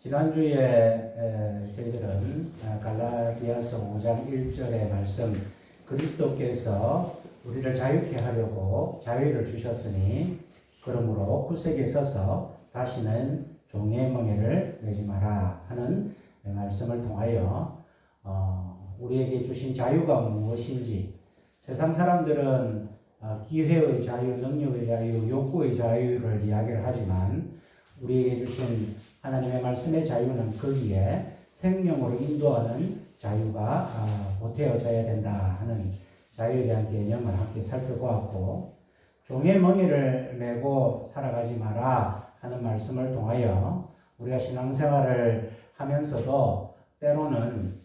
지난주에 저희들은 갈라디아서 5장 1절의 말씀, 그리스도께서 우리를 자유케 하려고 자유를 주셨으니 그러므로 구색에 서서 다시는 종의 멍에를 매지 마라 하는 말씀을 통하여 우리에게 주신 자유가 무엇인지, 세상 사람들은 기회의 자유, 능력의 자유, 욕구의 자유를 이야기를 하지만 우리에게 주신 하나님의 말씀의 자유는 거기에 생명으로 인도하는 자유가 보태어져야 된다 하는 자유에 대한 개념을 함께 살펴보았고, 종의 멍에를 메고 살아가지 마라 하는 말씀을 통하여 우리가 신앙생활을 하면서도 때로는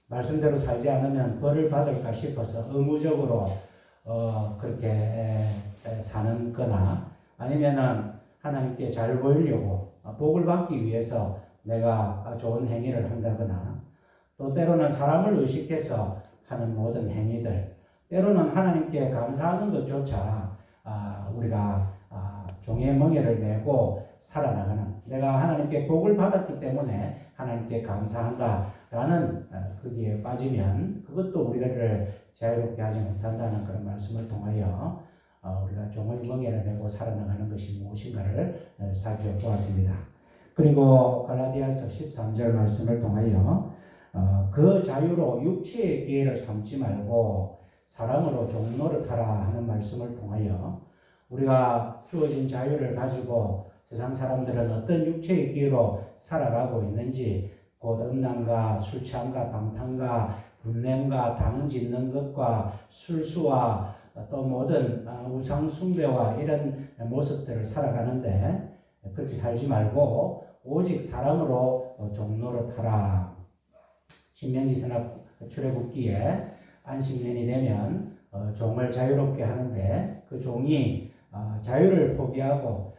말씀대로 살지 않으면 벌을 받을까 싶어서 의무적으로 그렇게 사는 거나, 아니면은 하나님께 잘 보이려고 복을 받기 위해서 내가 좋은 행위를 한다거나, 또 때로는 사람을 의식해서 하는 모든 행위들, 때로는 하나님께 감사하는 것조차 우리가 종의 멍에를 메고 살아나가는, 내가 하나님께 복을 받았기 때문에 하나님께 감사한다라는 거기에 빠지면 그것도 우리를 자유롭게 하지 못한다는 그런 말씀을 통하여 우리가 종의 멍에를 메고 살아나가는 것이 무엇인가를 살펴보았습니다. 그리고 갈라디아서 13절 말씀을 통하여 그 자유로 육체의 기회를 삼지 말고 사랑으로 종노릇하라 하는 말씀을 통하여 우리가 주어진 자유를 가지고 세상 사람들은 어떤 육체의 기회로 살아가고 있는지, 곧 음란과 술 취함과 방탕과 분냄과 당 짓는 것과 술수와 또 모든 우상 숭배와 이런 모습들을 살아가는데, 그렇게 살지 말고 오직 사랑으로 종노릇하라. 신명기서나 출애굽기에 안식년이 되면 종을 자유롭게 하는데, 그 종이 자유를 포기하고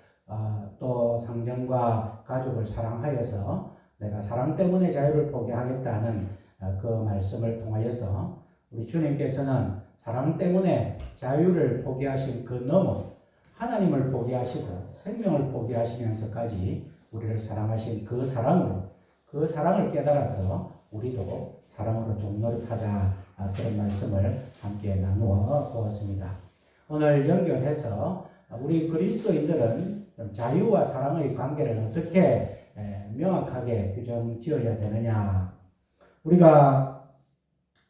또 상정과 가족을 사랑하여서 내가 사랑 때문에 자유를 포기하겠다는 그 말씀을 통하여서 우리 주님께서는 사랑 때문에 자유를 포기하신 그 너머 하나님을 포기하시고 생명을 포기하시면서까지 우리를 사랑하신 그 사랑으로, 그 사랑을 깨달아서 우리도 사랑으로 종노릇하자, 그런 말씀을 함께 나누어 보았습니다. 오늘 연결해서 우리 그리스도인들은 자유와 사랑의 관계를 어떻게 명확하게 규정 지어야 되느냐. 우리가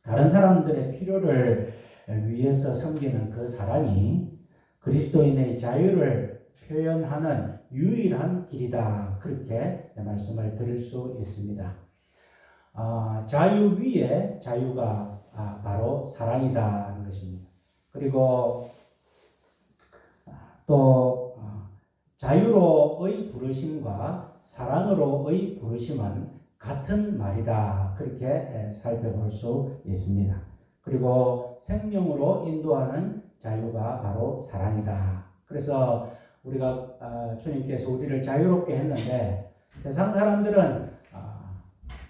다른 사람들의 필요를 위해서 섬기는 그 사랑이 그리스도인의 자유를 표현하는 유일한 길이다, 그렇게 말씀을 드릴 수 있습니다. 자유 위에 자유가 바로 사랑이다 하는 것입니다. 그리고 또 자유로의 부르심과 사랑으로의 부르심은 같은 말이다, 그렇게 살펴볼 수 있습니다. 그리고 생명으로 인도하는 자유가 바로 사랑이다. 그래서 우리가 주님께서 우리를 자유롭게 했는데, 세상 사람들은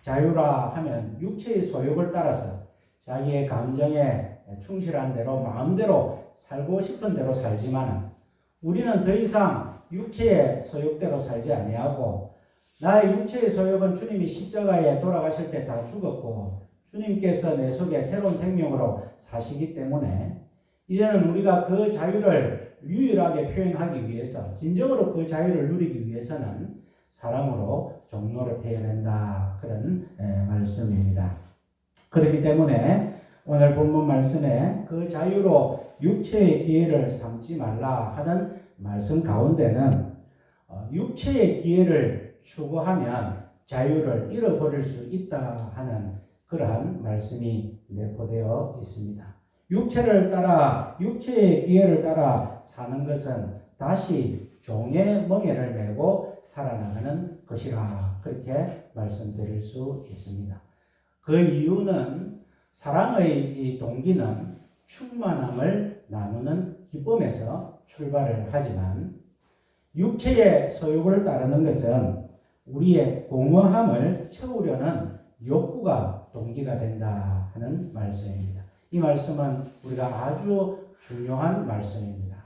자유라 하면 육체의 소욕을 따라서 자기의 감정에 충실한 대로 마음대로 살고 싶은 대로 살지만, 우리는 더 이상 육체의 소욕대로 살지 아니하고, 나의 육체의 소욕은 주님이 십자가에 돌아가실 때 다 죽었고 주님께서 내 속에 새로운 생명으로 사시기 때문에 이제는 우리가 그 자유를 유일하게 표현하기 위해서, 진정으로 그 자유를 누리기 위해서는 사랑으로 종노릇해야 된다, 그런 말씀입니다. 그렇기 때문에 오늘 본문 말씀에 그 자유로 육체의 기회를 삼지 말라 하는 말씀 가운데는 육체의 기회를 추구하면 자유를 잃어버릴 수 있다 하는 그러한 말씀이 내포되어 있습니다. 육체를 따라, 육체의 기회를 따라 사는 것은 다시 종의 멍에를 메고 살아나가는 것이라, 그렇게 말씀드릴 수 있습니다. 그 이유는 사랑의 이 동기는 충만함을 나누는 기쁨에서 출발을 하지만, 육체의 소욕을 따르는 것은 우리의 공허함을 채우려는 욕구가 동기가 된다 하는 말씀입니다. 이 말씀은 우리가 아주 중요한 말씀입니다.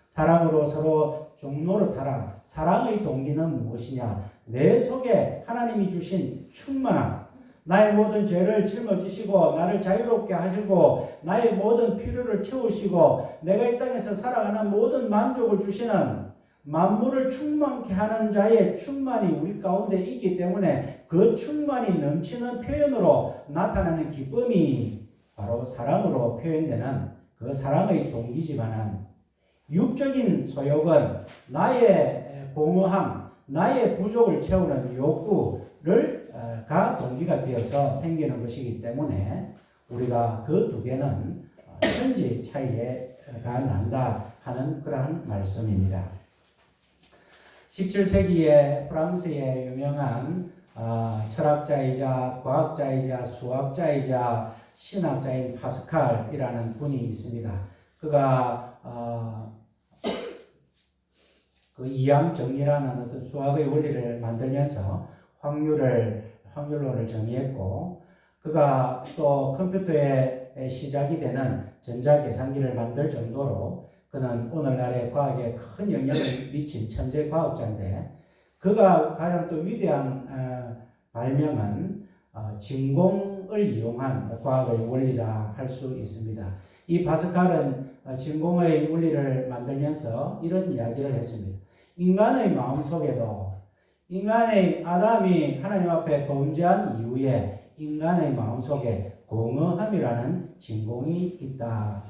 사랑으로 서로 종로로 타라. 사랑의 동기는 무엇이냐? 내 속에 하나님이 주신 충만함, 나의 모든 죄를 짊어지시고 나를 자유롭게 하시고 나의 모든 필요를 채우시고 내가 이 땅에서 살아가는 모든 만족을 주시는 만물을 충만케 하는 자의 충만이 우리 가운데 있기 때문에 그 충만이 넘치는 표현으로 나타나는 기쁨이 바로 사랑으로 표현되는 그 사랑의 동기지만은, 육적인 소욕은 나의 공허함, 나의 부족을 채우는 욕구를 가 동기가 되어서 생기는 것이기 때문에 우리가 그 두 개는 천지 차이가 난다 하는 그러한 말씀입니다. 17세기에 프랑스의 유명한 철학자이자 과학자이자 수학자이자 신학자인 파스칼이라는 분이 있습니다. 그가 그 이항 정리라는 어떤 수학의 원리를 만들면서 확률론을 정의했고, 그가 또 컴퓨터의 시작이 되는 전자계산기를 만들 정도로 그는 오늘날의 과학에 큰 영향을 미친 천재 과학자인데, 그가 가장 또 위대한 발명은 진공을 이용한 과학의 원리라 할 수 있습니다. 이 파스칼은 진공의 원리를 만들면서 이런 이야기를 했습니다. 인간의 마음속에도, 인간의 아담이 하나님 앞에 범죄한 이후에 인간의 마음속에 공허함이라는 진공이 있다.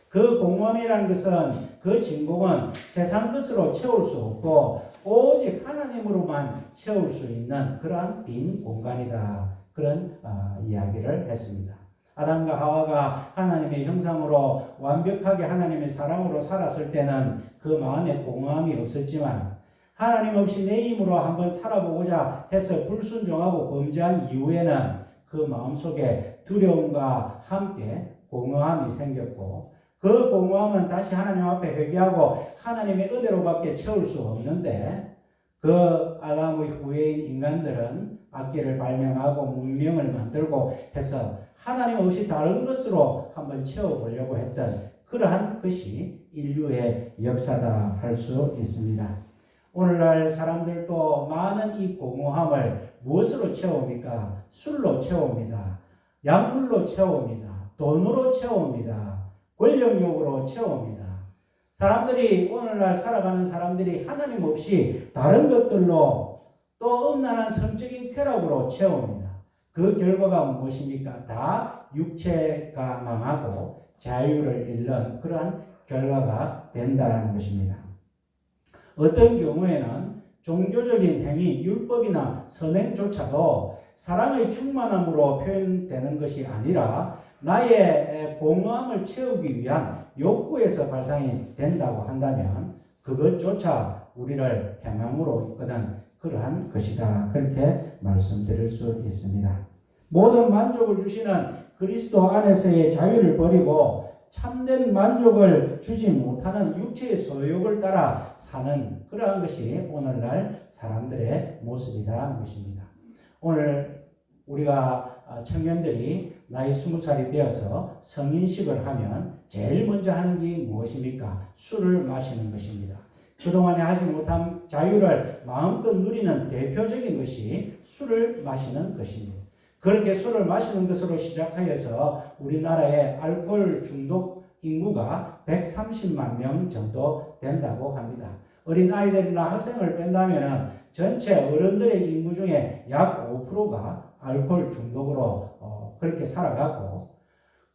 그 공허함이라는 것은, 그 진공은 세상 것으로 채울 수 없고 오직 하나님으로만 채울 수 있는 그러한 빈 공간이다. 그런 이야기를 했습니다. 아담과 하와가 하나님의 형상으로 완벽하게 하나님의 사랑으로 살았을 때는 그 마음에 공허함이 없었지만, 하나님 없이 내 힘으로 한번 살아보고자 해서 불순종하고 범죄한 이후에는 그 마음속에 두려움과 함께 공허함이 생겼고, 그 공허함은 다시 하나님 앞에 회개하고 하나님의 은혜로밖에 채울 수 없는데, 그 아담의 후예인 인간들은 악기를 발명하고 문명을 만들고 해서 하나님 없이 다른 것으로 한번 채워보려고 했던 그러한 것이 인류의 역사다 할 수 있습니다. 오늘날 사람들도 많은 이 공허함을 무엇으로 채웁니까? 술로 채웁니다. 약물로 채웁니다. 돈으로 채웁니다. 권력욕으로 채웁니다. 사람들이, 오늘날 살아가는 사람들이 하나님 없이 다른 것들로, 또 음란한 성적인 쾌락으로 채웁니다. 그 결과가 무엇입니까? 다 육체가 망하고 자유를 잃는 그러한 결과가 된다는 것입니다. 어떤 경우에는 종교적인 행위, 율법이나 선행조차도 사랑의 충만함으로 표현되는 것이 아니라 나의 공허함을 채우기 위한 욕구에서 발상이 된다고 한다면 그것조차 우리를 해망으로 이끄는 그러한 것이다. 그렇게 말씀드릴 수 있습니다. 모든 만족을 주시는 그리스도 안에서의 자유를 버리고 참된 만족을 주지 못하는 육체의 소욕을 따라 사는 그러한 것이 오늘날 사람들의 모습이라는 것입니다. 오늘 우리가 청년들이 나이 20살이 되어서 성인식을 하면 제일 먼저 하는 게 무엇입니까? 술을 마시는 것입니다. 그동안에 하지 못한 자유를 마음껏 누리는 대표적인 것이 술을 마시는 것입니다. 그렇게 술을 마시는 것으로 시작하여서 우리나라의 알코올 중독 인구가 130만 명 정도 된다고 합니다. 어린 아이들이나 학생을 뺀다면 전체 어른들의 인구 중에 약 5%가 알코올 중독으로 그렇게 살아가고,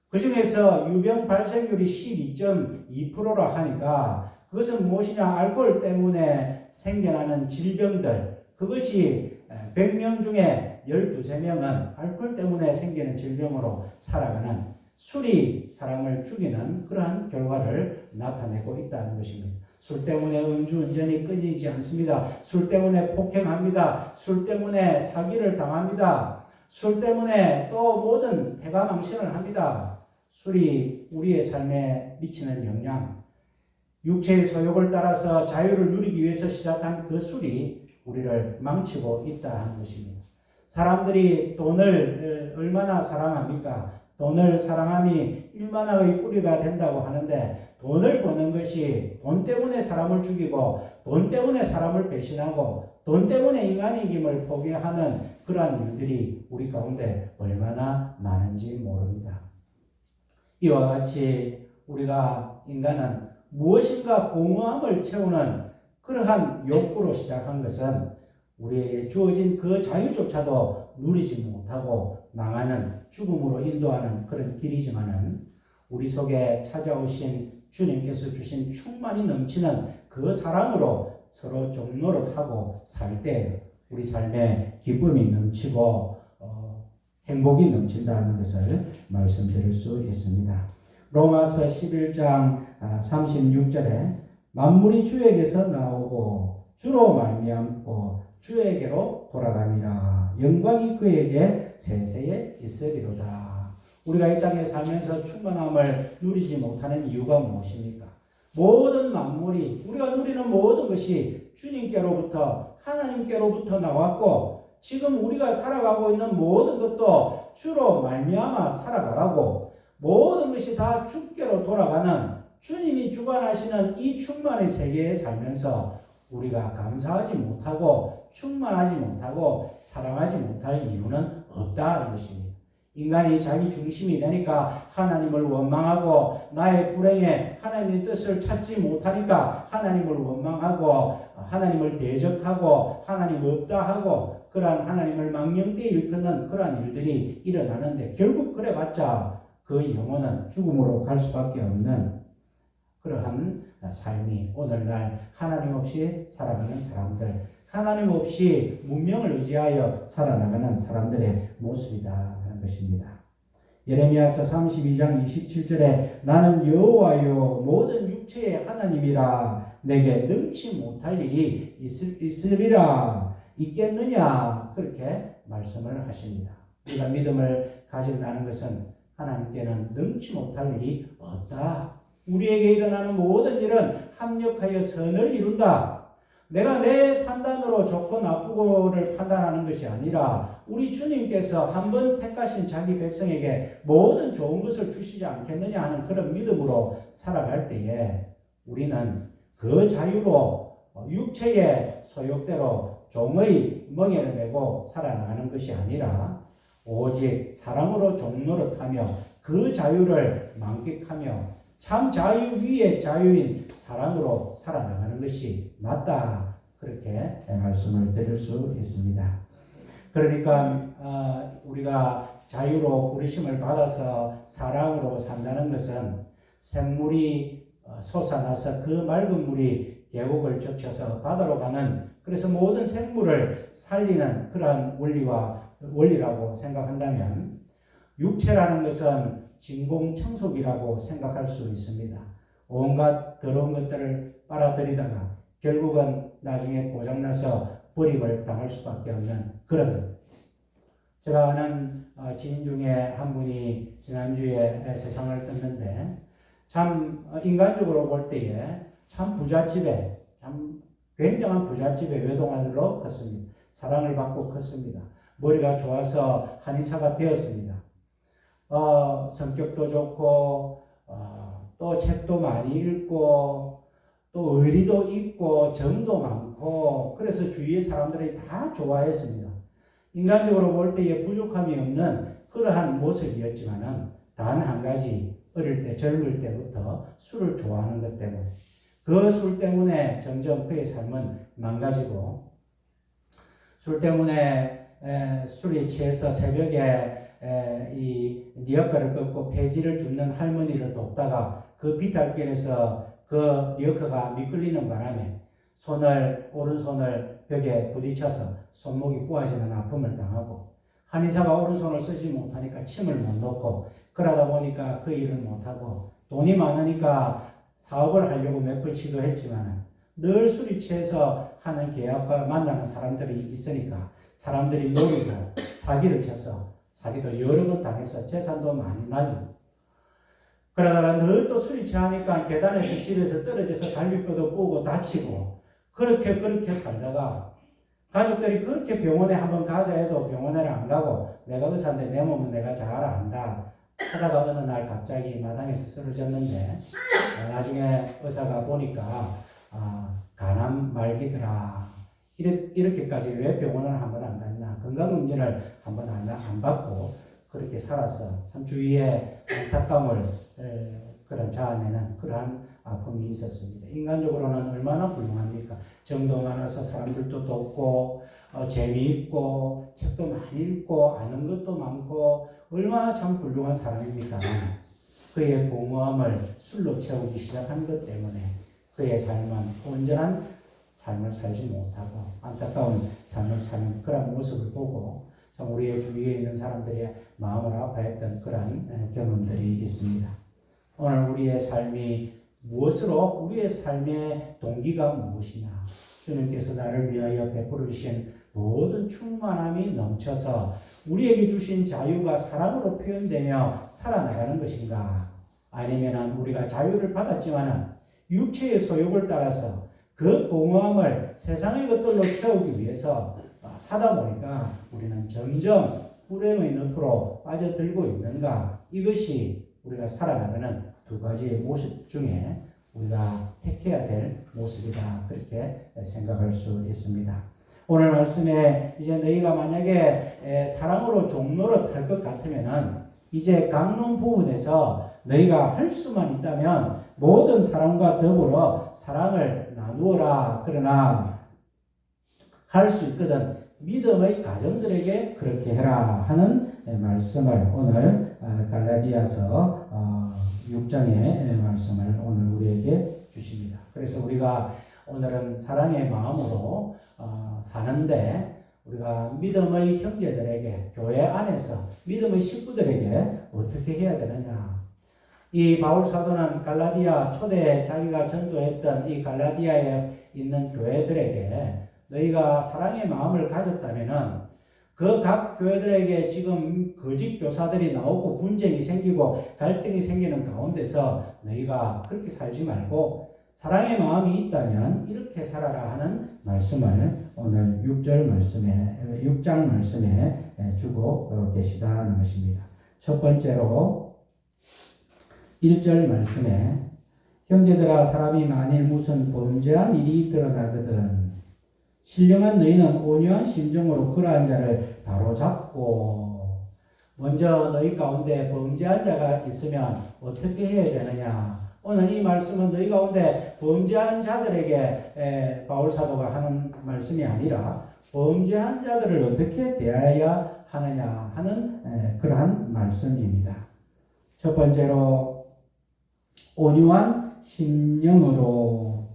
그 중에서 유병 발생률이 12.2%라 하니까 그것은 무엇이냐? 알코올 때문에 생겨나는 질병들, 그것이 100명 중에 12~13명은 알코올 때문에 생기는 질병으로 살아가는, 술이 사람을 죽이는 그러한 결과를 나타내고 있다는 것입니다. 술 때문에 음주운전이 끊이지 않습니다. 술 때문에 폭행합니다. 술 때문에 사기를 당합니다. 술 때문에 또 모든 패가망신을 합니다. 술이 우리의 삶에 미치는 영향, 육체의 소욕을 따라서 자유를 누리기 위해서 시작한 그 술이 우리를 망치고 있다 하는 것입니다. 사람들이 돈을 얼마나 사랑합니까? 돈을 사랑함이 1만화의 뿌리가 된다고 하는데 돈을 버는 것이 돈 때문에 사람을 죽이고 돈 때문에 사람을 배신하고 돈 때문에 인간이김을 포기하는 그러한 일들이 우리 가운데 얼마나 많은지 모릅니다. 이와 같이 우리가 인간은 무엇인가 공허함을 채우는 그러한 욕구로 시작한 것은 우리에게 주어진 그 자유조차도 누리지 못하고 망하는 죽음으로 인도하는 그런 길이지만은 우리 속에 찾아오신 주님께서 주신 충만히 넘치는 그 사랑으로 서로 종노릇하고 살 때 우리 삶에 기쁨이 넘치고 행복이 넘친다는 것을 말씀드릴 수 있습니다. 로마서 11장 36절에 만물이 주에게서 나오고 주로 말미암고 주에게로 돌아가니라. 영광이 그에게 세세에 있으리로다. 우리가 이 땅에 살면서 충만함을 누리지 못하는 이유가 무엇입니까? 모든 만물이 우리가 누리는 모든 것이 주님께로부터 하나님께로부터 나왔고 지금 우리가 살아가고 있는 모든 것도 주로 말미암아 살아가고 모든 것이 다 주께로 돌아가는 주님이 주관하시는 이 충만의 세계에 살면서 우리가 감사하지 못하고 충만하지 못하고 사랑하지 못할 이유는 없다는 것입니다. 인간이 자기 중심이 되니까 하나님을 원망하고 나의 불행에 하나님의 뜻을 찾지 못하니까 하나님을 원망하고 하나님을 대적하고 하나님 없다 하고 그러한 하나님을 망령되이 일컫는 그러한 일들이 일어나는데 결국 그래봤자 그 영혼은 죽음으로 갈 수밖에 없는 그러한 삶이 오늘날 하나님 없이 살아가는 사람들, 하나님 없이 문명을 의지하여 살아나가는 사람들의 모습이다 하는 것입니다. 예레미야서 32장 27절에 나는 여호와요 모든 육체의 하나님이라 내게 능치 못할 일이 있으리라 있겠느냐 그렇게 말씀을 하십니다. 우리가 믿음을 가진다는 것은 하나님께는 능치 못할 일이 없다. 우리에게 일어나는 모든 일은 합력하여 선을 이룬다. 내가 내 판단으로 좋고 나쁘고를 판단하는 것이 아니라 우리 주님께서 한번 택하신 자기 백성에게 모든 좋은 것을 주시지 않겠느냐 하는 그런 믿음으로 살아갈 때에 우리는 그 자유로 육체의 소욕대로 종의 멍에를 메고 살아나가는 것이 아니라 오직 사랑으로 종노릇하며 그 자유를 만끽하며 참 자유 위에 자유인 사랑으로 살아나가는 것이 맞다. 그렇게 말씀을 드릴 수 있습니다. 그러니까 우리가 자유로 부르심을 받아서 사랑으로 산다는 것은 샘물이 솟아나서 그 맑은 물이 계곡을 적셔서 바다로 가는 그래서 모든 생물을 살리는 그러한 원리라고 생각한다면 육체라는 것은 진공청소기라고 생각할 수 있습니다. 온갖 더러운 것들을 빨아들이다가 결국은 나중에 고장나서 버림을 당할 수밖에 없는 그런 것. 제가 아는 지인 중에 한 분이 지난주에 세상을 떴는데 참 인간적으로 볼 때에 참 부잣집에 참 굉장한 부잣집의 외동아들로 컸습니다. 사랑을 받고 컸습니다. 머리가 좋아서 한의사가 되었습니다. 성격도 좋고 또 책도 많이 읽고 또 의리도 있고 정도 많고 그래서 주위의 사람들이 다 좋아했습니다. 인간적으로 볼 때에 부족함이 없는 그러한 모습이었지만은 단 한 가지 어릴 때 젊을 때부터 술을 좋아하는 것 때문에 그 술 때문에 점점 그의 삶은 망가지고 술 때문에 술이 취해서 새벽에 이 리어카를 끊고 폐지를 줍는 할머니를 돕다가 그 비탈길에서 그 리어카가 미끌리는 바람에 오른손을 벽에 부딪혀서 손목이 부러지는 아픔을 당하고 한의사가 오른손을 쓰지 못하니까 침을 못 놓고 그러다 보니까 그 일을 못하고 돈이 많으니까 사업을 하려고 몇 번 시도했지만 늘 술이 취해서 하는 계약과 만나는 사람들이 있으니까 사람들이 노리고 사기를 쳐서 자기도 여러 번 당해서 재산도 많이 날리고 그러다가 늘 또 술이 취하니까 계단에서 집에서 떨어져서 갈비뼈도 부고 다치고 그렇게 살다가 가족들이 그렇게 병원에 한번 가자 해도 병원에는 안 가고 내가 의사인데 내 몸은 내가 잘 안다. 하다가 어느 날 갑자기 마당에서 쓰러졌는데 나중에 의사가 보니까 간암 말기더라. 이렇게까지 왜 병원을 한 번 안 갔나? 건강검진을 한 번 안 받고 그렇게 살았어. 참 주위에 안타까움을 그런 자아내는 그러한 아픔이 있었습니다. 인간적으로는 얼마나 훌륭합니까? 정도 많아서 사람들도 돕고 재미있고 책도 많이 읽고 아는 것도 많고 얼마나 참 훌륭한 사람입니까? 그의 공허함을 술로 채우기 시작한 것 때문에 그의 삶은 온전한 삶을 살지 못하고 안타까운 삶을 사는 그런 모습을 보고 참 우리의 주위에 있는 사람들의 마음을 아파했던 그런 경험들이 있습니다. 오늘 우리의 삶이 무엇으로 우리의 삶의 동기가 무엇이냐? 주님께서 나를 위하여 베풀어 주신 모든 충만함이 넘쳐서 우리에게 주신 자유가 사랑으로 표현되며 살아나가는 것인가? 아니면 우리가 자유를 받았지만 육체의 소욕을 따라서 그 공허함을 세상의 것들로 채우기 위해서 하다 보니까 우리는 점점 불행의 늪으로 빠져들고 있는가? 이것이 우리가 살아나가는 두 가지의 모습 중에 우리가 택해야 될 모습이다. 그렇게 생각할 수 있습니다. 오늘 말씀에 이제 너희가 만약에 사랑으로 종로를 탈 것 같으면은 이제 강론 부분에서 너희가 할 수만 있다면 모든 사람과 더불어 사랑을 나누어라. 그러나 할 수 있거든 믿음의 가정들에게 그렇게 해라 하는 말씀을 오늘 갈라디아서 6장의 말씀을 오늘 우리에게 주십니다. 그래서 우리가 오늘은 사랑의 마음으로 사는데 우리가 믿음의 형제들에게 교회 안에서 믿음의 식구들에게 어떻게 해야 되느냐. 이 바울 사도는 갈라디아 초대에 자기가 전도했던 이 갈라디아에 있는 교회들에게 너희가 사랑의 마음을 가졌다면은 그 각 교회들에게 지금 거짓 교사들이 나오고 분쟁이 생기고 갈등이 생기는 가운데서 너희가 그렇게 살지 말고 사랑의 마음이 있다면 이렇게 살아라 하는 말씀을 오늘 6장 말씀에 주고 계시다는 것입니다. 첫 번째로 1절 말씀에 형제들아 사람이 만일 무슨 범죄한 일이 드러나거든 신령한 너희는 온유한 심정으로 그러한 자를 바로잡고 먼저 너희 가운데 범죄한 자가 있으면 어떻게 해야 되느냐. 오늘 이 말씀은 너희 가운데 범죄한 자들에게 바울 사도가 하는 말씀이 아니라 범죄한 자들을 어떻게 대해야 하느냐 하는 그러한 말씀입니다. 첫 번째로 온유한 심령으로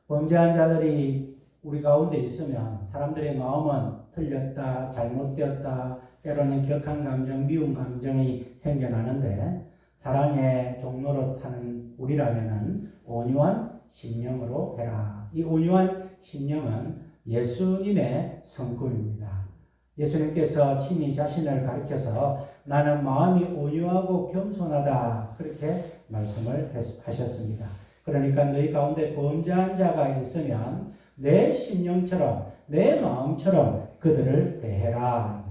범죄한 자들이 우리 가운데 있으면 사람들의 마음은 틀렸다, 잘못되었다, 때로는 격한 감정, 미운 감정이 생겨나는데 사랑의 종로로 타는 우리라면은 온유한 심령으로 해라. 이 온유한 심령은 예수님의 성품입니다. 예수님께서 친히 자신을 가리켜서 나는 마음이 온유하고 겸손하다 그렇게 말씀을 하셨습니다. 그러니까 너희 가운데 범죄한 자가 있으면 내 심령처럼 내 마음처럼 그들을 대해라.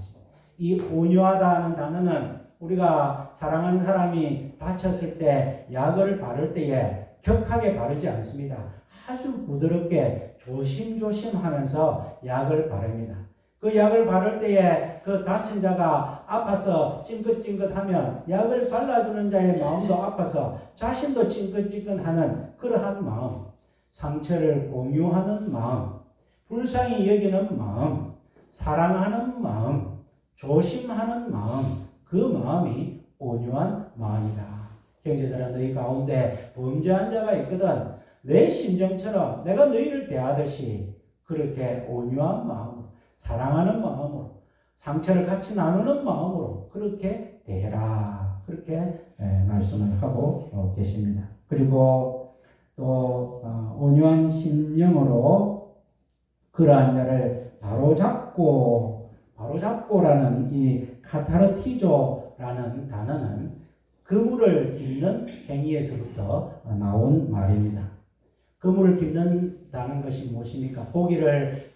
이 온유하다는 단어는 우리가 사랑하는 사람이 다쳤을 때 약을 바를 때에 격하게 바르지 않습니다. 아주 부드럽게 조심조심 하면서 약을 바릅니다. 그 약을 바를 때에 그 다친 자가 아파서 찡긋찡긋하면 약을 발라주는 자의 마음도 아파서 자신도 찡긋찡긋하는 그러한 마음, 상처를 공유하는 마음, 불쌍히 여기는 마음, 사랑하는 마음, 조심하는 마음, 그 마음이 온유한 마음이다. 형제들아 너희 가운데 범죄한 자가 있거든 내 심정처럼 내가 너희를 대하듯이 그렇게 온유한 마음으로 사랑하는 마음으로 상처를 같이 나누는 마음으로 그렇게 대해라. 그렇게 말씀을 하고 계십니다. 그리고 또 온유한 심령으로 그러한 자를 바로잡고라는 이 카타르티조라는 단어는 그물을 깁는 행위에서부터 나온 말입니다. 그물을 깁는다는 것이 무엇입니까? 고기를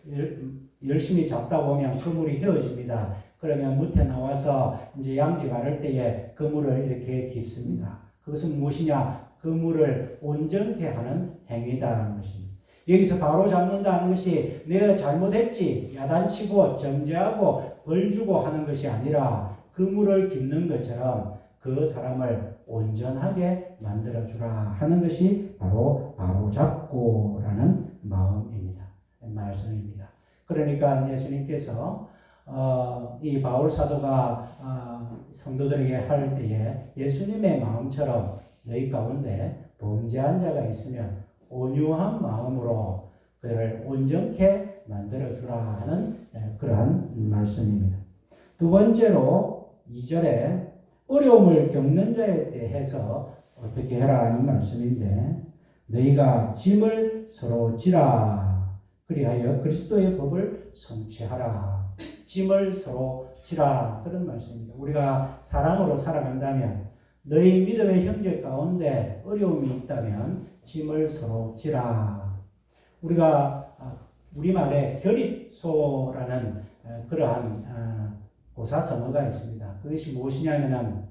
열심히 잡다 보면 그물이 헤어집니다. 그러면 무태 나와서 이제 양지 바를 때에 그물을 이렇게 깁습니다. 그것은 무엇이냐? 그물을 온전케 하는 행위다라는 것입니다. 여기서 바로 잡는다는 것이 내가 잘못했지 야단치고 정죄하고 벌 주고 하는 것이 아니라 그물을 깁는 것처럼 그 사람을 온전하게 만들어주라 하는 것이 바로 잡고라는 마음입니다. 말씀입니다. 그러니까 예수님께서 이 바울 사도가 성도들에게 할 때에 예수님의 마음처럼 너희 가운데 범죄한 자가 있으면 온유한 마음으로 그를 온전케 만들어주라 하는 그러한 말씀입니다. 두 번째로 2절에 어려움을 겪는 자에 대해서 어떻게 해라 하는 말씀인데 너희가 짐을 서로 지라 그리하여 그리스도의 법을 성취하라. 짐을 서로 지라 그런 말씀입니다. 우리가 사랑으로 살아간다면 너희 믿음의 형제 가운데 어려움이 있다면 짐을 서로 지라. 우리가 우리말에 결입소라는 그러한 고사성어가 있습니다. 그것이 무엇이냐면은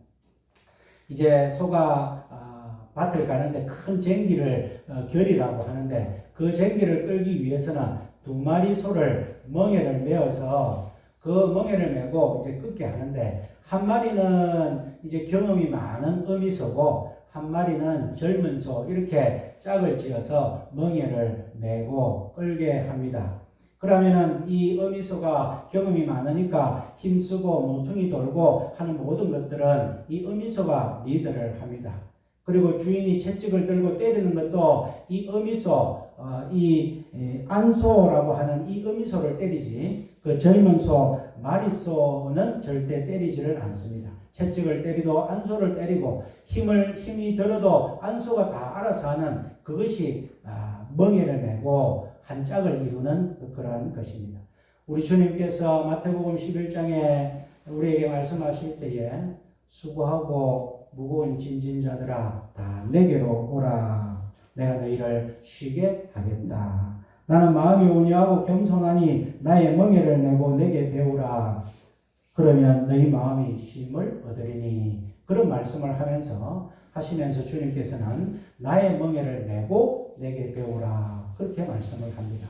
이제 소가 밭을 가는데 큰 쟁기를 결이라고 하는데 그 쟁기를 끌기 위해서는 두 마리 소를 멍에를 메어서 그 멍에를 메고 이제 끌게 하는데 한 마리는 이제 경험이 많은 어미소고 한 마리는 젊은 소 이렇게 짝을 지어서 멍에를 메고 끌게 합니다. 그러면은 이 어미소가 경험이 많으니까 힘쓰고 모퉁이 돌고 하는 모든 것들은 이 어미소가 리드를 합니다. 그리고 주인이 채찍을 들고 때리는 것도 이 어미소, 이 안소라고 하는 이 어미소를 때리지 그 젊은 소, 마리소는 절대 때리지를 않습니다. 채찍을 때리도 안소를 때리고 힘이 들어도 안소가 다 알아서 하는 그것이 멍에를 메고 한 짝을 이루는 그러한 것입니다. 우리 주님께서 마태복음 11장에 우리에게 말씀하실 때에 수고하고 무거운 짐진 자들아 다 내게로 오라. 내가 너희를 쉬게 하겠다. 나는 마음이 온유하고 겸손하니 나의 멍에를 메고 내게 배우라. 그러면 너희 마음이 쉼을 얻으리니. 그런 말씀을 하시면서 주님께서는 나의 멍에를 메고 내게 배우라. 그렇게 말씀을 합니다.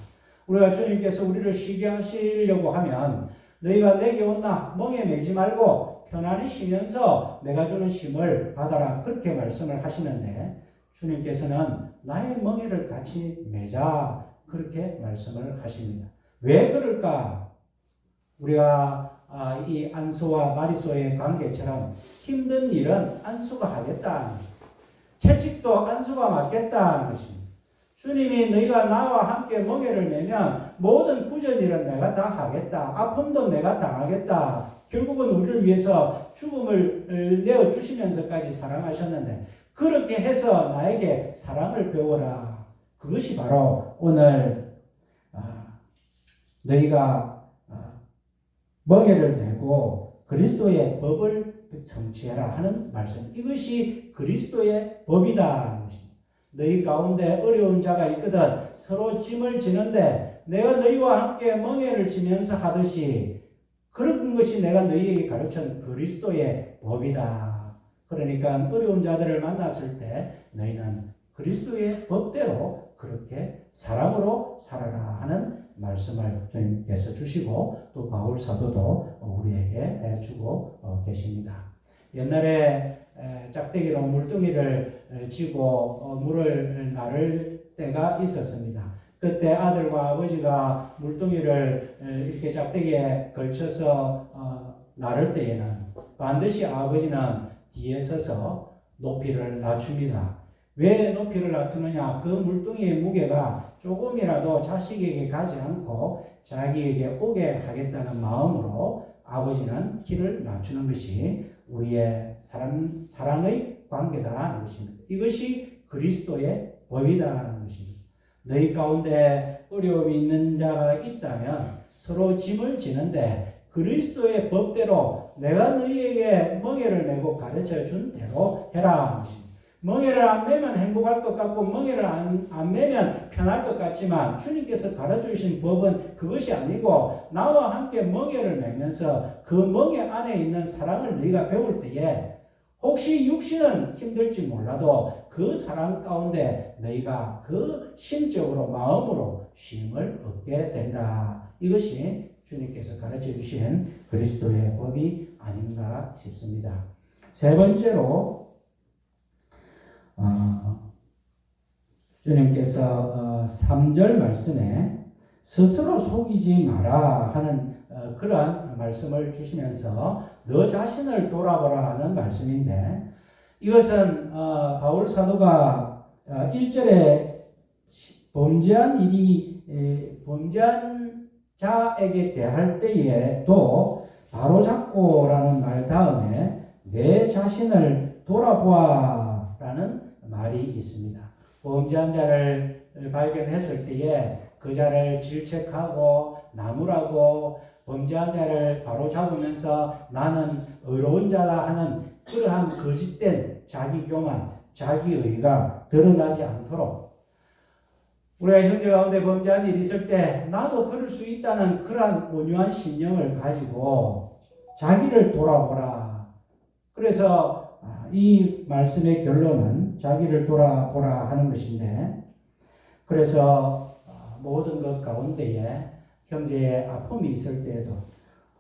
우리가 주님께서 우리를 쉬게 하시려고 하면 너희가 내게 온나 멍에 매지 말고 편안히 쉬면서 내가 주는 쉼을 받아라. 그렇게 말씀을 하시는데 주님께서는 나의 멍에를 같이 매자. 그렇게 말씀을 하십니다. 왜 그럴까? 우리가 이 안소와 마리소의 관계처럼 힘든 일은 안소가 하겠다. 채찍도 안소가 맞겠다는 것입니다. 주님이 너희가 나와 함께 멍에를 매면 모든 굳은 일은 내가 다 하겠다. 아픔도 내가 당하겠다. 결국은 우리를 위해서 죽음을 내어주시면서까지 사랑하셨는데 그렇게 해서 나에게 사랑을 배워라. 그것이 바로 오늘 너희가 멍에를 내고 그리스도의 법을 성취해라 하는 말씀. 이것이 그리스도의 법이다. 너희 가운데 어려운 자가 있거든 서로 짐을 지는데 내가 너희와 함께 멍에를 지면서 하듯이 그런 것이 내가 너희에게 가르친 그리스도의 법이다. 그러니까 어려운 자들을 만났을 때 너희는 그리스도의 법대로 그렇게 사랑으로 살아라 하는 말씀을 주님께서 주시고 또 바울 사도도 우리에게 주고 계십니다. 옛날에 짝대기로 물뚱이를 쥐고 물을 나를 때가 있었습니다. 그때 아들과 아버지가 물뚱이를 이렇게 짝대기에 걸쳐서 나를 때에는 반드시 아버지는 뒤에 서서 높이를 낮춥니다. 왜 높이를 낮추느냐? 그 물뚱이의 무게가 조금이라도 자식에게 가지 않고 자기에게 오게 하겠다는 마음으로 아버지는 키를 낮추는 것이 우리의 사랑의 관계다라는 것입니다. 이것이 그리스도의 법이다라는 것입니다. 너희 가운데 어려움이 있는 자가 있다면 서로 짐을 지는데 그리스도의 법대로 내가 너희에게 멍에를 메고 가르쳐 준 대로 해라. 멍에를 안 매면 행복할 것 같고 멍에를 안 매면 편할 것 같지만 주님께서 가르쳐주신 법은 그것이 아니고 나와 함께 멍에를 매면서 그 멍에 안에 있는 사랑을 너희가 배울 때에 혹시 육신은 힘들지 몰라도 그 사랑 가운데 너희가 그 심적으로 마음으로 쉼을 얻게 된다. 이것이 주님께서 가르쳐 주신 그리스도의 법이 아닌가 싶습니다. 세 번째로 주님께서 3절 말씀에 스스로 속이지 마라 하는 그러한 말씀을 주시면서 너 자신을 돌아보라 하는 말씀인데 이것은 바울 사도가 1절에 범죄한 자에게 대할 때에도 바로잡고라는 말 다음에 내 자신을 돌아보아 라는 말이 있습니다. 범죄한 자를 발견했을 때에 그 자를 질책하고 나무라고 범죄한 자를 바로 잡으면서 나는 의로운 자다 하는 그러한 거짓된 자기 교만, 자기 의가 드러나지 않도록 우리가 형제 가운데 범죄한 일이 있을 때 나도 그럴 수 있다는 그러한 온유한 신념을 가지고 자기를 돌아보라. 그래서 이 말씀의 결론은 자기를 돌아보라 하는 것인데 그래서 모든 것 가운데에 형제의 아픔이 있을 때에도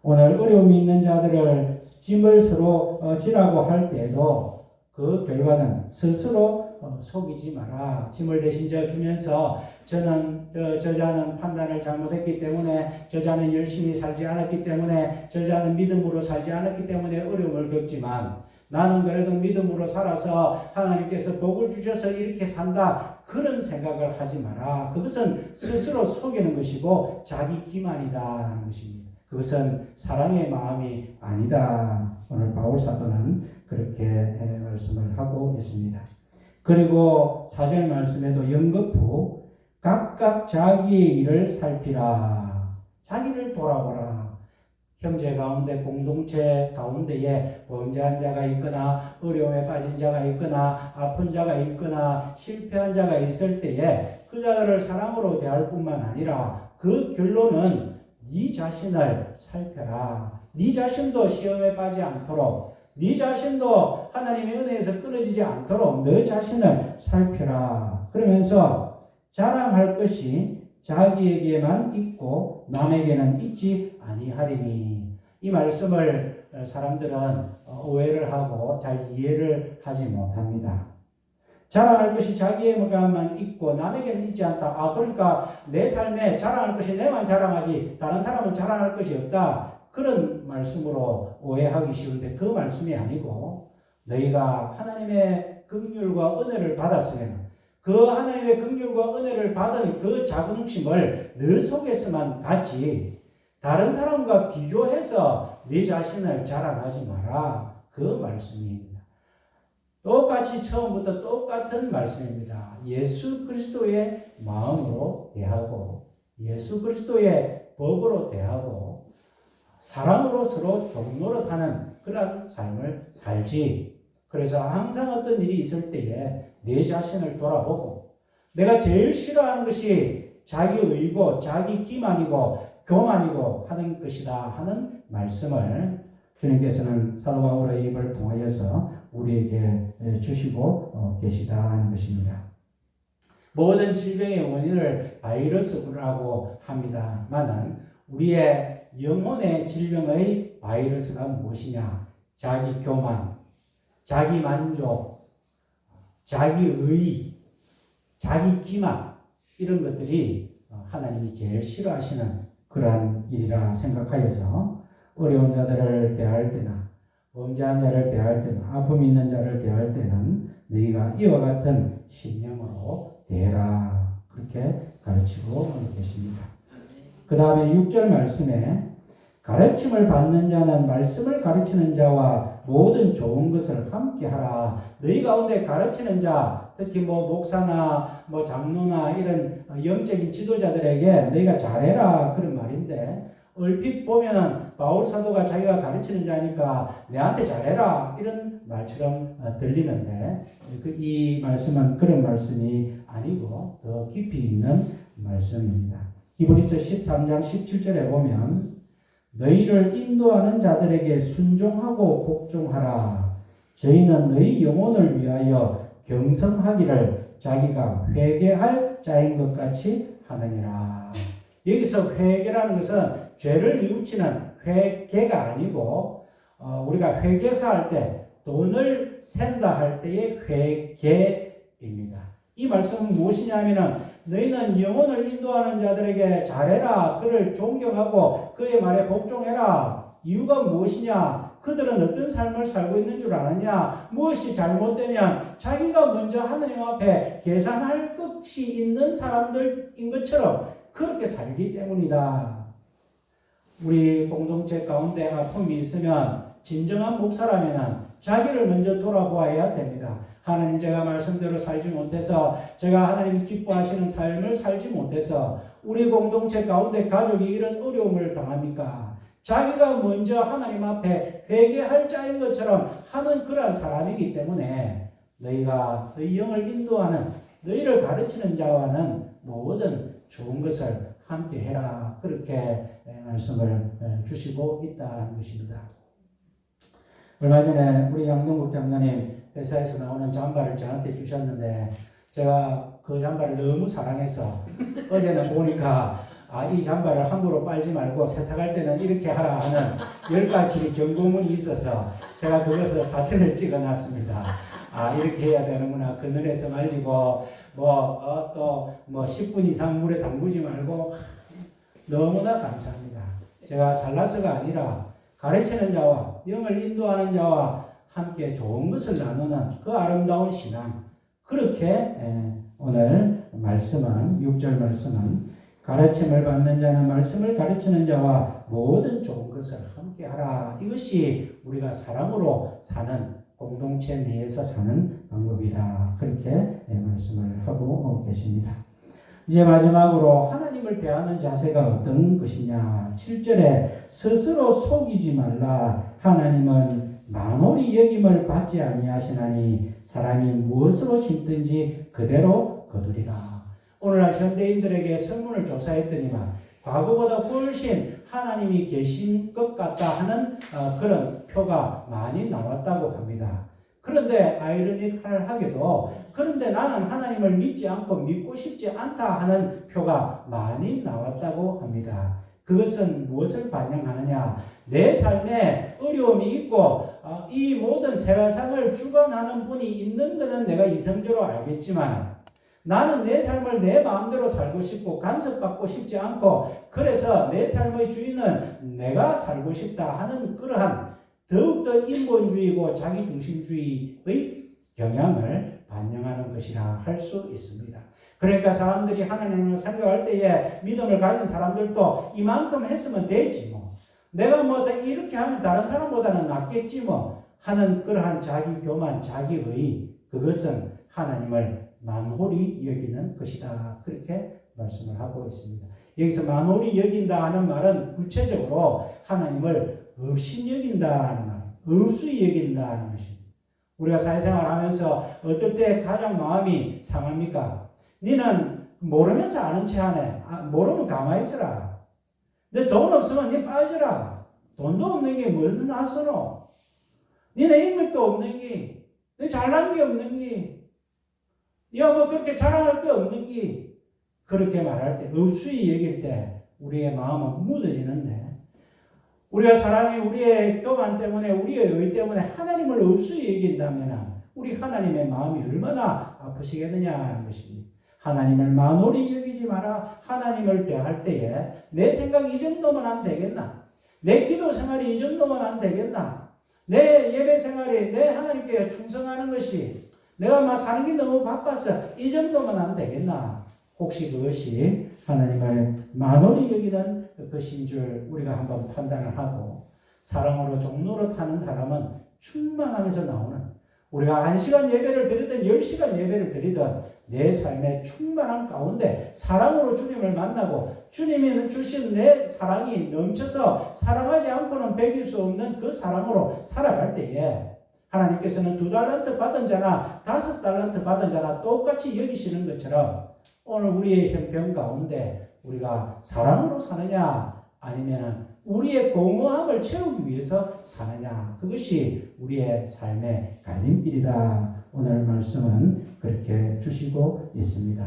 오늘 어려움이 있는 자들을 짐을 서로 지라고 할 때에도 그 결과는 스스로 속이지 마라. 짐을 대신 져주면서 저자는 판단을 잘못했기 때문에 저자는 열심히 살지 않았기 때문에 저자는 믿음으로 살지 않았기 때문에 어려움을 겪지만 나는 그래도 믿음으로 살아서 하나님께서 복을 주셔서 이렇게 산다. 그런 생각을 하지 마라. 그것은 스스로 속이는 것이고 자기 기만이다 하는 것입니다. 그것은 사랑의 마음이 아니다. 오늘 바울 사도는 그렇게 말씀을 하고 있습니다. 그리고 4절 말씀에도 연거푸 각각 자기의 일을 살피라. 자기를 돌아보라. 형제 가운데 공동체 가운데에 범죄한 자가 있거나 어려움에 빠진 자가 있거나 아픈 자가 있거나 실패한 자가 있을 때에 그 자들을 사랑으로 대할 뿐만 아니라 그 결론은 네 자신을 살펴라. 네 자신도 시험에 빠지지 않도록 네 자신도 하나님의 은혜에서 끊어지지 않도록 너 자신을 살펴라. 그러면서 자랑할 것이 자기에게만 있고 남에게는 있지 아니하리니. 이 말씀을 사람들은 오해를 하고 잘 이해를 하지 못합니다. 자랑할 것이 자기에게만 있고 남에게는 있지 않다. 그러니까 내 삶에 자랑할 것이 내만 자랑하지 다른 사람은 자랑할 것이 없다. 그런 말씀으로 오해하기 쉬운데 그 말씀이 아니고 너희가 하나님의 긍휼과 은혜를 받았으면 그 하나님의 긍휼과 은혜를 받은 그 자긍심을 너 속에서만 갖지 다른 사람과 비교해서 네 자신을 자랑하지 마라. 그 말씀입니다. 똑같이 처음부터 똑같은 말씀입니다. 예수 그리스도의 마음으로 대하고 예수 그리스도의 법으로 대하고 사랑으로 서로 종노릇하는 그런 삶을 살지. 그래서 항상 어떤 일이 있을 때에 내 자신을 돌아보고 내가 제일 싫어하는 것이 자기 의고 자기 기만이고 교만이고 하는 것이다 하는 말씀을 주님께서는 사도 바울의 입을 통하여서 우리에게 주시고 계시다 하는 것입니다. 모든 질병의 원인을 바이러스라고 합니다만은 우리의 영혼의 질병의 바이러스가 무엇이냐? 자기 교만, 자기 만족, 자기 의, 자기 기만 이런 것들이 하나님이 제일 싫어하시는 그러한 일이라 생각하여서 어려운 자들을 대할 때나 범죄한 자를 대할 때나 아픔 있는 자를 대할 때는 너희가 이와 같은 신념으로 대해라. 그렇게 가르치고 계십니다. 그 다음에 6절 말씀에 가르침을 받는 자는 말씀을 가르치는 자와 모든 좋은 것을 함께 하라. 너희 가운데 가르치는 자, 특히 목사나 장로나 이런 영적인 지도자들에게 너희가 잘해라 그런 말인데 얼핏 보면은 바울 사도가 자기가 가르치는 자니까 내한테 잘해라 이런 말처럼 들리는데 이 말씀은 그런 말씀이 아니고 더 깊이 있는 말씀입니다. 히브리서 13장 17절에 보면 너희를 인도하는 자들에게 순종하고 복종하라. 저희는 너희 영혼을 위하여 경성하기를 자기가 회개할 자인 것 같이 하느니라. 여기서 회개라는 것은 죄를 뉘우치는 회개가 아니고 우리가 회계사 할 때 돈을 샌다 할 때의 회개입니다. 이 말씀은 무엇이냐면은 너희는 영혼을 인도하는 자들에게 잘해라. 그를 존경하고 그의 말에 복종해라. 이유가 무엇이냐? 그들은 어떤 삶을 살고 있는 줄 아느냐? 무엇이 잘못되면 자기가 먼저 하나님 앞에 계산할 것이 있는 사람들인 것처럼 그렇게 살기 때문이다. 우리 공동체 가운데 아픔이 있으면 진정한 목사라면 자기를 먼저 돌아보아야 됩니다. 하나님, 제가 말씀대로 살지 못해서, 제가 하나님 기뻐하시는 삶을 살지 못해서 우리 공동체 가운데 가족이 이런 어려움을 당합니까? 자기가 먼저 하나님 앞에 회개할 자인 것처럼 하는 그러한 사람이기 때문에 너희가 너희 영을 인도하는, 너희를 가르치는 자와는 모든 좋은 것을 함께 해라. 그렇게 말씀을 주시고 있다는 것입니다. 얼마 전에 우리 양동국 장로님 회사에서 나오는 잠바를 저한테 주셨는데 제가 그 잠바를 너무 사랑해서 어제는 보니까 이 잠바를 함부로 빨지 말고 세탁할 때는 이렇게 하라 하는 10가지 경고문이 있어서 제가 그것을 사진을 찍어놨습니다. 이렇게 해야 되는구나. 그늘에서 말리고 또 10분 이상 물에 담그지 말고. 너무나 감사합니다. 제가 잘나서가 아니라 가르치는 자와 영을 인도하는 자와 함께 좋은 것을 나누는 그 아름다운 신앙, 그렇게 오늘 말씀은 6절 말씀은 가르침을 받는 자는 말씀을 가르치는 자와 모든 좋은 것을 함께 하라. 이것이 우리가 사람으로 사는, 공동체 내에서 사는 방법이다. 그렇게 말씀을 하고 계십니다. 이제 마지막으로 하나님을 대하는 자세가 어떤 것이냐. 7절에 스스로 속이지 말라. 하나님은 만홀히 여김을 받지 아니하시나니 사람이 무엇으로 심든지 그대로 거두리라. 오늘날 현대인들에게 설문을 조사했더니만 과거보다 훨씬 하나님이 계신 것 같다 하는 그런 표가 많이 나왔다고 합니다. 그런데 아이러니컬하게도 그런데 나는 하나님을 믿지 않고 믿고 싶지 않다 하는 표가 많이 나왔다고 합니다. 그것은 무엇을 반영하느냐? 내 삶에 어려움이 있고 이 모든 세상을 주관하는 분이 있는 것은 내가 이성적으로 알겠지만 나는 내 삶을 내 마음대로 살고 싶고 간섭받고 싶지 않고 그래서 내 삶의 주인은 내가 살고 싶다 하는 그러한 더욱더 인본주의고 자기중심주의의 경향을 반영하는 것이라 할 수 있습니다. 그러니까 사람들이 하나님을 생각할 때에 믿음을 가진 사람들도 이만큼 했으면 되지 뭐. 내가 이렇게 하면 다른 사람보다는 낫겠지 뭐 하는 그러한 자기 교만, 자기의 그것은 하나님을 만홀히 여기는 것이다. 그렇게 말씀을 하고 있습니다. 여기서 만홀히 여긴다 하는 말은 구체적으로 하나님을 없이 여긴다는 말, 없이 여긴다는 것입니다. 우리가 사회생활 하면서 어떨 때 가장 마음이 상합니까? 니는 모르면서 아는 체 하네. 모르면 가만히 있어라. 너 돈 없으면 니 빠져라. 돈도 없는 게 무슨 나서노? 니네 인맥도 없는 게, 너 잘난 게 없는 게, 니가 그렇게 자랑할 게 없는 게, 그렇게 말할 때, 없이 여길 때 우리의 마음은 묻어지는데 우리가 사람이 우리의 교만 때문에 우리의 의 때문에 하나님을 없이 여긴다면 우리 하나님의 마음이 얼마나 아프시겠느냐 하는 것입니다. 하나님을 만홀히 여기지 마라. 하나님을 대할 때에 내 생각이 이 정도면 안 되겠나? 내 기도 생활이 이 정도면 안 되겠나? 내 예배 생활이 내 하나님께 충성하는 것이 내가 사는 게 너무 바빠서 이 정도면 안 되겠나? 혹시 그것이 하나님을 만홀히 여기는 것인 줄 우리가 한번 판단을 하고 사랑으로 종로로 타는 사람은 충만하면서 나오는 우리가 1시간 예배를 드리든 10시간 예배를 드리든 내 삶의 충만한 가운데 사랑으로 주님을 만나고 주님이 주신 내 사랑이 넘쳐서 사랑하지 않고는 배길 수 없는 그 사랑으로 살아갈 때에 하나님께서는 2달란트 받은 자나 5달란트 받은 자나 똑같이 여기시는 것처럼 오늘 우리의 형편 가운데 우리가 사랑으로 사느냐 아니면 우리의 공허함을 채우기 위해서 사느냐, 그것이 우리의 삶의 갈림길이다. 오늘 말씀은 그렇게 주시고 있습니다.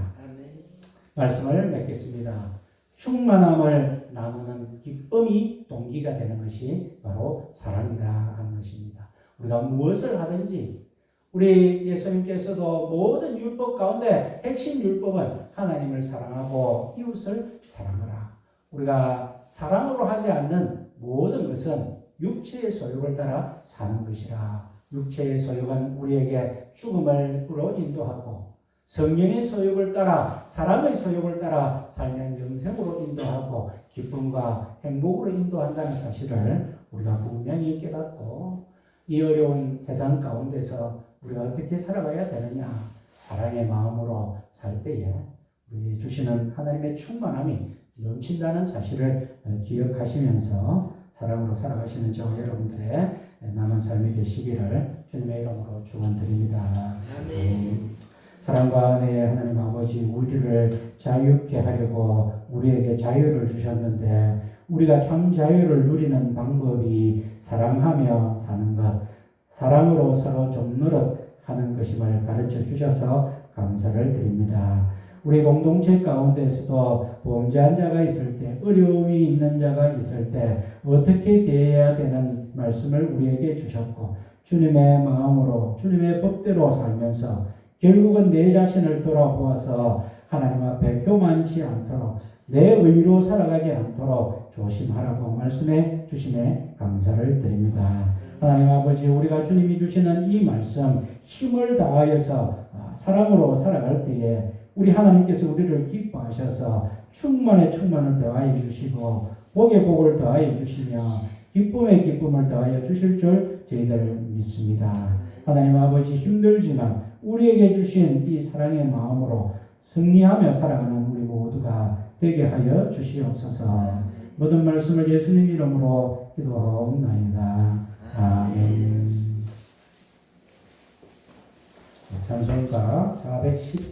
말씀을 맺겠습니다. 충만함을 나누는 기쁨이 동기가 되는 것이 바로 사랑이다 하는 것입니다. 우리가 무엇을 하든지 우리 예수님께서도 모든 율법 가운데 핵심 율법은 하나님을 사랑하고 이웃을 사랑하라. 우리가 사랑으로 하지 않는 모든 것은 육체의 소욕을 따라 사는 것이라. 육체의 소욕은 우리에게 죽음으로 인도하고 성령의 소욕을 따라 사랑의 소욕을 따라 살면 영생으로 인도하고 기쁨과 행복으로 인도한다는 사실을 우리가 분명히 깨닫고 이 어려운 세상 가운데서 우리가 어떻게 살아가야 되느냐, 사랑의 마음으로 살 때에 우리 주시는 하나님의 충만함이 넘친다는 사실을 기억하시면서 사랑으로 살아가시는 저와 여러분들의 남은 삶이 되시기를 주님의 이름으로 축원드립니다. 사랑과 은혜의 하나님 아버지, 우리를 자유케 하려고 우리에게 자유를 주셨는데 우리가 참 자유를 누리는 방법이 사랑하며 사는 것, 사랑으로 서로 좀 노릇하는 것임을 가르쳐 주셔서 감사를 드립니다. 우리 공동체 가운데서도 범죄한 자가 있을 때, 어려움이 있는 자가 있을 때 어떻게 대해야 되는 말씀을 우리에게 주셨고 주님의 마음으로 주님의 법대로 살면서 결국은 내 자신을 돌아보아서 하나님 앞에 교만치 않도록 내 의로 살아가지 않도록 조심하라고 말씀해 주심에 감사를 드립니다. 하나님 아버지, 우리가 주님이 주시는 이 말씀 힘을 다하여서 사랑으로 살아갈 때에 우리 하나님께서 우리를 기뻐하셔서 충만에 충만을 더하여 주시고 복에 복을 더하여 주시며 기쁨에 기쁨을 더하여 주실 줄 저희들 믿습니다. 하나님 아버지, 힘들지만 우리에게 주신 이 사랑의 마음으로 승리하며 살아가는 우리 모두가 되게 하여 주시옵소서. 모든 말씀을 예수님 이름으로 기도하옵나이다. 아멘. 찬송가 414